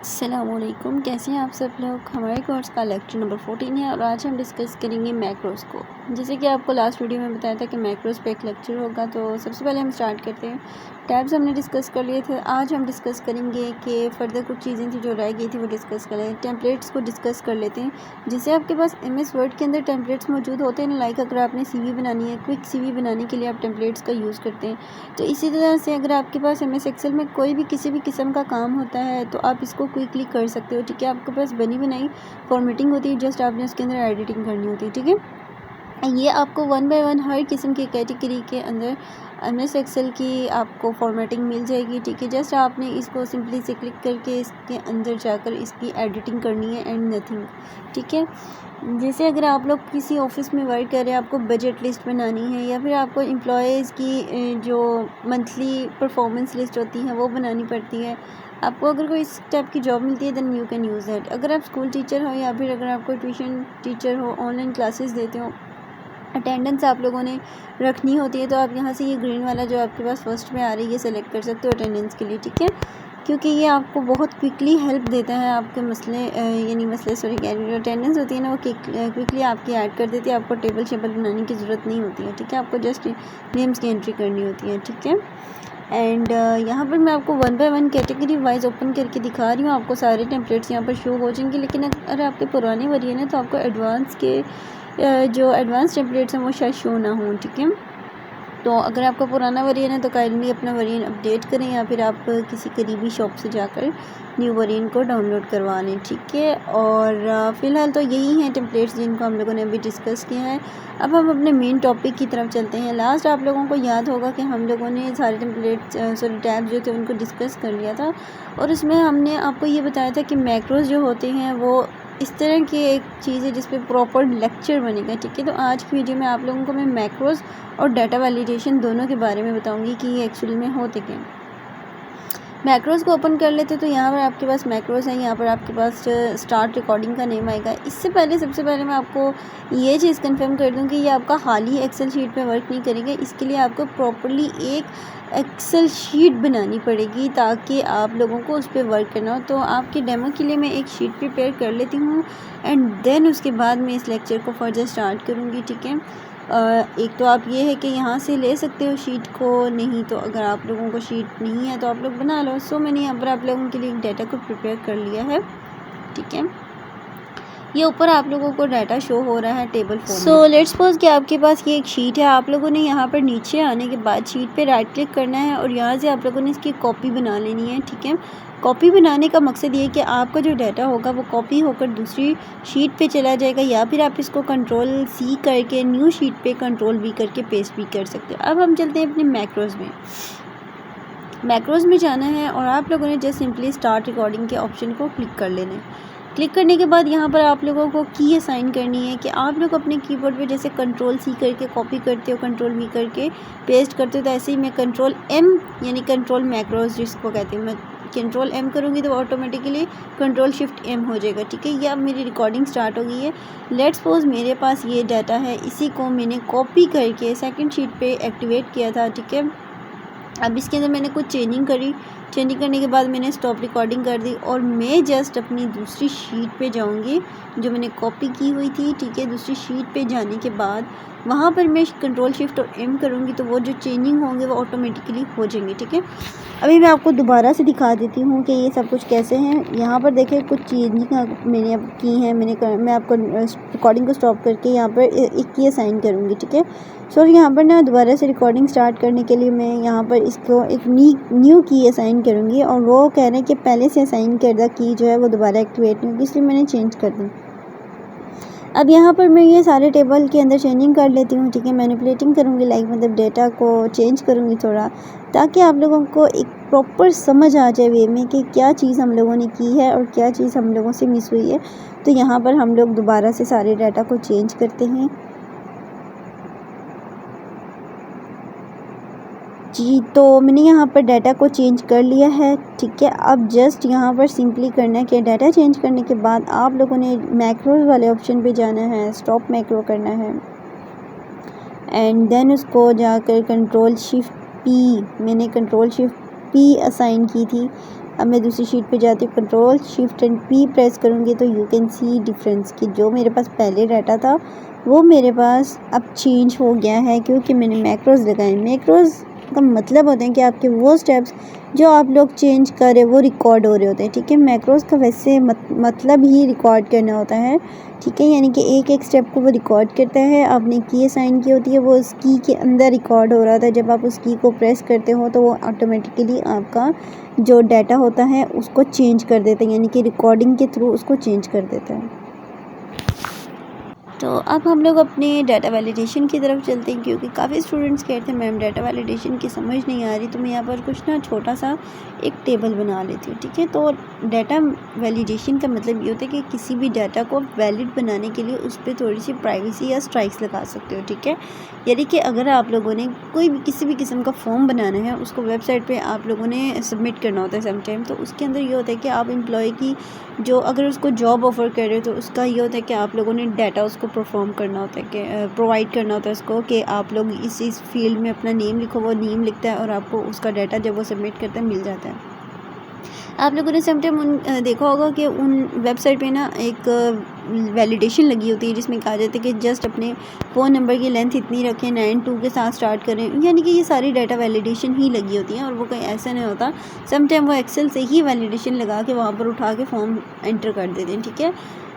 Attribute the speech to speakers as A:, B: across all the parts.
A: अस्सलामुअलैकुम, कैसे हैं आप सब लोग। हमारे कोर्स का लेक्चर नंबर 14 है और आज हम डिस्कस करेंगे मैक्रोस को। जैसे कि आपको लास्ट वीडियो में बताया था कि मैक्रोस पे एक लेक्चर होगा, तो सबसे पहले हम स्टार्ट करते हैं। टैब्स हमने डिस्कस कर लिए थे। आज हम डिस्कस करेंगे कि फ़र्दर कुछ चीज़ें थी जो रह गई थी, वो डिस्कस करें। टेम्पलेट्स को डिस्कस कर लेते हैं। जैसे आपके पास MS वर्ड के अंदर टेम्पलेट्स मौजूद होते हैं, लाइक अगर आपने CV बनानी है, क्विक CV बनाने के लिए आप टेम्पलेट्स का यूज़ करते हैं। तो इसी तरह से अगर आपके पास MS एक्सेल में कोई भी किसी भी किस्म का काम होता है तो आप इसको क्विकली कर सकते हो। ठीक है, आपके पास बनी बनाई फॉर्मेटिंग होती है, जस्ट आपने उसके अंदर एडिटिंग करनी होती है। ठीक है, ये आपको 1 बाय 1 हर किस्म की कैटेगरी के अंदर MS एक्सेल की आपको फॉर्मेटिंग मिल जाएगी। ठीक है, जस्ट आपने इसको सिंपली से क्लिक करके इसके अंदर जाकर इसकी एडिटिंग करनी है एंड नथिंग। ठीक है, जैसे अगर आप लोग किसी ऑफिस में वर्क कर रहे हैं, आपको बजट लिस्ट बनानी है या फिर आपको एम्प्लॉयज़ की जो मंथली परफॉर्मेंस लिस्ट होती है वो बनानी पड़ती है। आपको अगर कोई इस टाइप की जॉब मिलती है then you can use that. अगर आप स्कूल टीचर हो या फिर अगर आप कोई ट्यूशन टीचर हो, ऑनलाइन क्लासेस देते हो, अटेंडेंस आप लोगों ने रखनी होती है, तो आप यहाँ से ये ग्रीन वाला जो आपके पास फर्स्ट में आ रही है ये सेलेक्ट कर सकते हो अटेंडेंस के लिए। ठीक है, क्योंकि ये आपको बहुत क्विकली हेल्प देता है आपके अटेंडेंस होती है ना, वो क्विकली आपकी ऐड कर देती है। आपको टेबल शेबल बनाने की ज़रूरत नहीं होती है। ठीक है, आपको जस्ट नेम्स की एंट्री करनी होती है। ठीक है, एंड यहाँ पर मैं आपको 1 बाय 1 कैटेगरी वाइज ओपन करके दिखा रही हूँ। आपको सारे टेम्पलेट्स यहाँ पर शो हो जाएंगे, लेकिन अगर आपके पुराने वर्जन है तो आपको एडवांस के जो एडवांस टेम्पलेट्स हैं वो शायद शो ना हों। ठीक है, तो अगर आपका पुराना वर्जन है तो काइंडली अपना वर्जन अपडेट करें या फिर आप किसी करीबी शॉप से जाकर न्यू वर्जन को डाउनलोड करवा लें। ठीक है, और फ़िलहाल तो यही हैं टेम्पलेट्स जिनको हम लोगों ने अभी डिस्कस किया है। अब हम अपने मेन टॉपिक की तरफ चलते हैं। लास्ट आप लोगों को याद होगा कि हम लोगों ने सारे टैब जो थे उनको डिस्कस कर लिया था और उसमें हमने आपको ये बताया था कि मैक्रोज जो होते हैं वो इस तरह की एक चीज़ है जिस पे प्रॉपर लेक्चर बनेगा। ठीक है, तो आज की वीडियो में आप लोगों को मैं मैक्रोज और डाटा वैलिडेशन दोनों के बारे में बताऊंगी कि ये एक्चुअली में होते क्या। मैक्रोज को ओपन कर लेते तो यहाँ पर आपके पास मैक्रोज है, यहाँ पर आपके पास स्टार्ट रिकॉर्डिंग का नेम आएगा। इससे पहले सबसे पहले मैं आपको ये चीज़ कंफर्म कर दूँ कि ये आपका हाल ही एक्सेल शीट पे वर्क नहीं करेगा। इसके लिए आपको प्रॉपरली एक एक्सेल शीट बनानी पड़ेगी ताकि आप लोगों को उस पर वर्क करना हो। तो आपके डेमो के लिए मैं एक शीट प्रिपेयर कर लेती हूँ एंड देन उसके बाद मैं इस लेक्चर को फर्दर स्टार्ट करूँगी। ठीक है, एक तो आप ये है कि यहाँ से ले सकते हो शीट को, नहीं तो अगर आप लोगों को शीट नहीं है तो आप लोग बना लो। सो मैंने यहाँ पर आप लोगों के लिए एक डाटा को प्रिपेयर कर लिया है। ठीक है, ये ऊपर आप लोगों को डाटा शो हो रहा है टेबल फॉर्म में। सो लेट्स सपोज कि आपके पास ये एक शीट है। आप लोगों ने यहाँ पर नीचे आने के बाद शीट पे राइट क्लिक करना है और यहाँ से आप लोगों ने इसकी कॉपी बना लेनी है। ठीक है, कॉपी बनाने का मकसद ये है कि आपका जो डाटा होगा वो कॉपी होकर दूसरी शीट पे चला जाएगा, या फिर आप इसको Ctrl+C करके न्यू शीट पे Ctrl+V करके पेस्ट भी कर सकते हो। अब हम चलते हैं अपने मैक्रोज में। मैक्रोज में जाना है और आप लोगों ने जस्ट सिंपली स्टार्ट रिकॉर्डिंग के ऑप्शन को क्लिक कर लेना है। क्लिक करने के बाद यहाँ पर आप लोगों को की असाइन करनी है कि आप लोग अपने कीबोर्ड पे जैसे Ctrl+C करके कॉपी करते हो, Ctrl+V करके पेस्ट करते हो, तो ऐसे ही मैं Ctrl+M यानी कंट्रोल मैक्रोज जिसको कहते हैं, मैं Ctrl+M करूँगी तो ऑटोमेटिकली Ctrl+Shift+M हो जाएगा। ठीक है, ये अब मेरी रिकॉर्डिंग स्टार्ट हो गई है। लेट्स सपोज मेरे पास ये डाटा है, इसी को मैंने कॉपी करके सेकेंड शीट पर एक्टिवेट किया था। ठीक है, अब इसके अंदर मैंने कुछ चेंजिंग करी। चेंजिंग करने के बाद मैंने स्टॉप रिकॉर्डिंग कर दी और मैं जस्ट अपनी दूसरी शीट पे जाऊंगी जो मैंने कॉपी की हुई थी। ठीक है, दूसरी शीट पे जाने के बाद वहाँ पर मैं Ctrl+Shift+M करूँगी तो वो जो चेंजिंग होंगे वो ऑटोमेटिकली हो जाएंगे। ठीक है, अभी मैं आपको दोबारा से दिखा देती हूँ कि ये सब कुछ कैसे हैं। यहाँ पर देखिए कुछ चेंजिंग मैंने अब की हैं। मैं आपको रिकॉर्डिंग को स्टॉप करके यहाँ पर एक की असाइन करूँगी। ठीक है, सो यहाँ पर ना दोबारा से रिकॉर्डिंग स्टार्ट करने के लिए मैं यहाँ पर इसको एक न्यू की असाइन करूँगी और वो कह रहे हैं कि पहले से असाइन करदा की जो है वो दोबारा एक्टिवेट नहीं होगी, इसलिए मैंने चेंज कर दी। अब यहाँ पर मैं ये सारे टेबल के अंदर चेंजिंग कर लेती हूँ। ठीक है, मैनिपुलेटिंग करूँगी, लाइक मतलब डेटा को चेंज करूँगी थोड़ा, ताकि आप लोगों को एक प्रॉपर समझ आ जाए वे में कि क्या चीज़ हम लोगों ने की है और क्या चीज़ हम लोगों से मिस हुई है। तो यहाँ पर हम लोग दोबारा से सारे डाटा को चेंज करते हैं। जी, तो मैंने यहाँ पर डाटा को चेंज कर लिया है। ठीक है, अब जस्ट यहाँ पर सिंपली करना है कि डाटा चेंज करने के बाद आप लोगों ने मैक्रोज वाले ऑप्शन पे जाना है, स्टॉप मैक्रो करना है एंड देन उसको जाकर Ctrl+Shift+P, मैंने Ctrl+Shift+P असाइन की थी। अब मैं दूसरी शीट पे जाती हूँ, control shift and P press करूँगी तो यू कैन सी डिफरेंस कि जो मेरे पास पहले डाटा था वो मेरे पास अब चेंज हो गया है क्योंकि मैंने मैक्रोज लगाए। मैक्रोज का मतलब होते हैं कि आपके वो स्टेप्स जो आप लोग चेंज कर रहे वो रिकॉर्ड हो रहे होते हैं, ठीक है। मैक्रोज का वैसे मतलब ही रिकॉर्ड करना होता है, ठीक है, यानी कि एक एक स्टेप को वो रिकॉर्ड करता है। आपने की असाइन की होती है, वो उस की के अंदर रिकॉर्ड हो रहा था। जब आप उस की को प्रेस करते हो तो वो ऑटोमेटिकली आपका जो डाटा होता है उसको चेंज कर देता है, यानी कि रिकॉर्डिंग के थ्रू उसको चेंज कर देता है। तो अब हम लोग अपने डाटा वैलिडेशन की तरफ चलते हैं क्योंकि काफ़ी स्टूडेंट्स कहते हैं मैम डाटा वैलिडेशन की समझ नहीं आ रही, तो मैं यहाँ पर कुछ ना छोटा सा एक टेबल बना लेती हूँ, ठीक है। तो डाटा वैलिडेशन का मतलब ये होता है कि किसी भी डाटा को वैलिड बनाने के लिए उस पर थोड़ी सी प्राइवेसी या स्ट्राइक्स लगा सकते हो, ठीक है। यानी कि अगर आप लोगों ने कोई भी किसी भी किस्म का फॉर्म बनाना है, उसको वेबसाइट पर आप लोगों ने सबमिट करना होता है समटाइम, तो उसके अंदर ये होता है कि आप एम्प्लॉय की जो अगर उसको जॉब ऑफ़र कर रहे हो तो उसका ये होता है कि आप लोगों ने डाटा उसको परफॉर्म करना होता है कि प्रोवाइड करना होता है उसको कि आप लोग इस फील्ड में अपना नेम लिखो, वो नेम लिखता है और आपको उसका डाटा जब वो सबमिट करता है मिल जाता है। आप लोगों ने समटाइम देखा होगा कि उन वेबसाइट पे ना एक वैलिडेशन लगी होती है जिसमें कहा जाता है कि जस्ट अपने फ़ोन नंबर की लेंथ इतनी रखें, 92 के साथ स्टार्ट करें, यानी कि ये सारी डाटा वैलिडेशन ही लगी होती है और वो कहीं ऐसा नहीं होता। समटाइम वो एक्सेल से ही वैलिडेशन लगा के वहाँ पर उठा के फॉर्म एंटर कर देते हैं, ठीक है।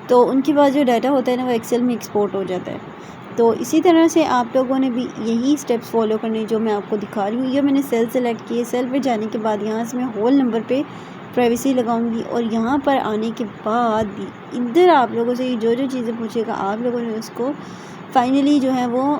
A: तो उनके पास जो डाटा होता है ना वो एक्सेल में एक्सपोर्ट हो जाता है। तो इसी तरह से आप लोगों ने भी यही स्टेप्स फॉलो करने जो मैं आपको दिखा रही हूँ। ये मैंने सेल सेलेक्ट किए, सेल पे जाने के बाद यहाँ से मैं होल नंबर पे प्राइवेसी लगाऊंगी और यहाँ पर आने के बाद इधर आप लोगों से जो जो चीज़ें पूछेगा आप लोगों ने उसको फाइनली जो है वो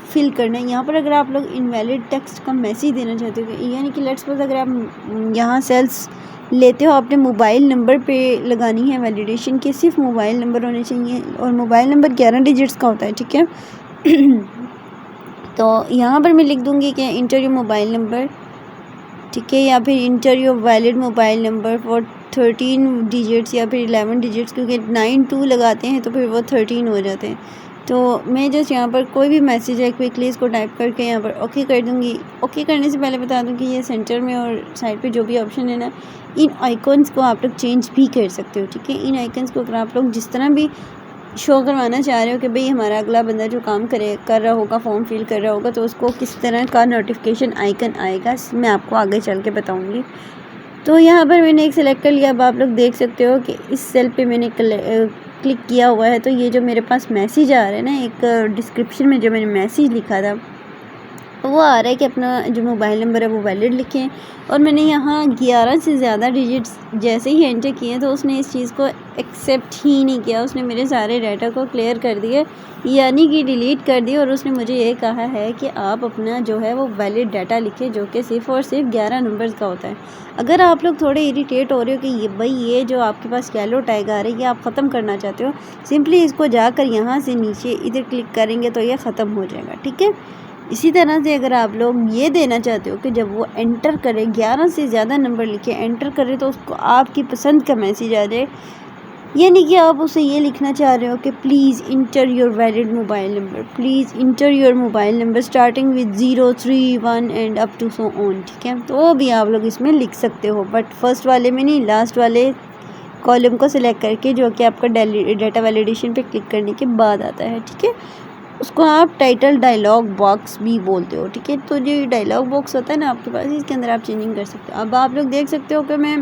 A: फिल करना है। यहाँ पर अगर आप लोग इनवैलिड टेक्स्ट का मैसेज देना चाहते हो, यानी कि लेट्स सपोज अगर आप यहाँ सेल्स लेते हो अपने मोबाइल नंबर पे लगानी है वैलिडेशन के, सिर्फ मोबाइल नंबर होने चाहिए और मोबाइल नंबर 11 डिजिट्स का होता है, ठीक है। तो यहाँ पर मैं लिख दूँगी कि इंटर योर मोबाइल नंबर, ठीक है, या फिर inter your valid mobile number for 13 digits या फिर 11 डिजिट्स, क्योंकि 92 लगाते हैं तो फिर वो 13 हो जाते हैं। तो मैं जस्ट यहाँ पर कोई भी मैसेज है क्विकली इसको टाइप करके यहाँ पर ओके कर दूँगी। ओके करने से पहले बता दूँ कि ये सेंटर में और साइड पे जो भी ऑप्शन है ना, इन आइकॉन्स को आप लोग चेंज भी कर सकते हो, ठीक है। इन आइकन्स को अगर आप लोग जिस तरह भी शो करवाना चाह रहे हो कि भाई हमारा अगला बंदा जो काम कर रहा होगा, फॉर्म फिल कर रहा होगा, तो उसको किस तरह का नोटिफिकेशन आइकन आएगा मैं आपको आगे चल के बताऊँगी। तो यहाँ पर मैंने एक सेलेक्ट कर लिया। अब आप लोग देख सकते हो कि इस सेल पे मैंने क्लिक किया हुआ है, तो ये जो मेरे पास मैसेज आ रहा है ना, एक डिस्क्रिप्शन में जो मैंने मैसेज लिखा था वो आ रहा है कि अपना जो मोबाइल नंबर है वो वैलिड लिखें। और मैंने यहाँ 11 से ज़्यादा डिजिट्स जैसे ही एंटर किए तो उसने इस चीज़ को एक्सेप्ट ही नहीं किया, उसने मेरे सारे डाटा को क्लियर कर दिए, यानी कि डिलीट कर दिए। और उसने मुझे ये कहा है कि आप अपना जो है वो वैलिड डाटा लिखें जो कि सिर्फ़ और सिर्फ 11 नंबर्स का होता है। अगर आप लोग थोड़े इरिटेट हो रहे हो कि ये जो आपके पास येलो टैग आ रहा है ये आप ख़त्म करना चाहते हो, सिंपली इसको जाकर यहाँ से नीचे इधर क्लिक करेंगे तो ये ख़त्म हो जाएगा, ठीक है। इसी तरह से अगर आप लोग ये देना चाहते हो कि जब वो एंटर करे 11 से ज़्यादा नंबर लिखे एंटर करे तो उसको आपकी पसंद का मैसेज आ जाए, यानी कि आप उसे ये लिखना चाह रहे हो कि please enter your valid mobile number, please enter your mobile number starting with 0, 3, 1 and up to so on, ठीक है। तो भी आप लोग इसमें लिख सकते हो, बट फर्स्ट वाले में नहीं, लास्ट वाले कॉलम को सिलेक्ट करके जो कि आपका डाटा वैलिडेशन पे क्लिक करने के बाद आता है, ठीक है। उसको आप टाइटल डायलॉग बॉक्स भी बोलते हो, ठीक है। तो जो डायलॉग बॉक्स होता है ना आपके पास, इसके अंदर आप चेंजिंग कर सकते हो। अब आप लोग देख सकते हो कि मैं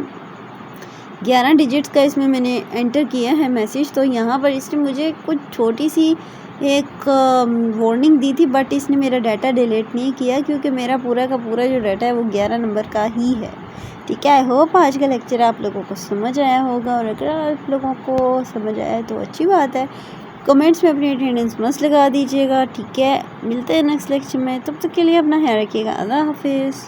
A: 11 डिजिट्स का इसमें मैंने एंटर किया है मैसेज। तो यहाँ पर इसने मुझे कुछ छोटी सी एक वार्निंग दी थी, बट इसने मेरा डाटा डिलीट नहीं किया क्योंकि मेरा पूरा का पूरा जो डाटा है वो 11 नंबर का ही है, ठीक है। आई होप आज का लेक्चर आप लोगों को समझ आया होगा, और अगर आप लोगों को समझ आया तो अच्छी बात है। कमेंट्स में अपनी अटेंडेंस मस्त लगा दीजिएगा, ठीक है। मिलते हैं नेक्स्ट लेक्चर में, तब तक के लिए अपना ख्याल रखिएगा। अल्लाह हाफिज़।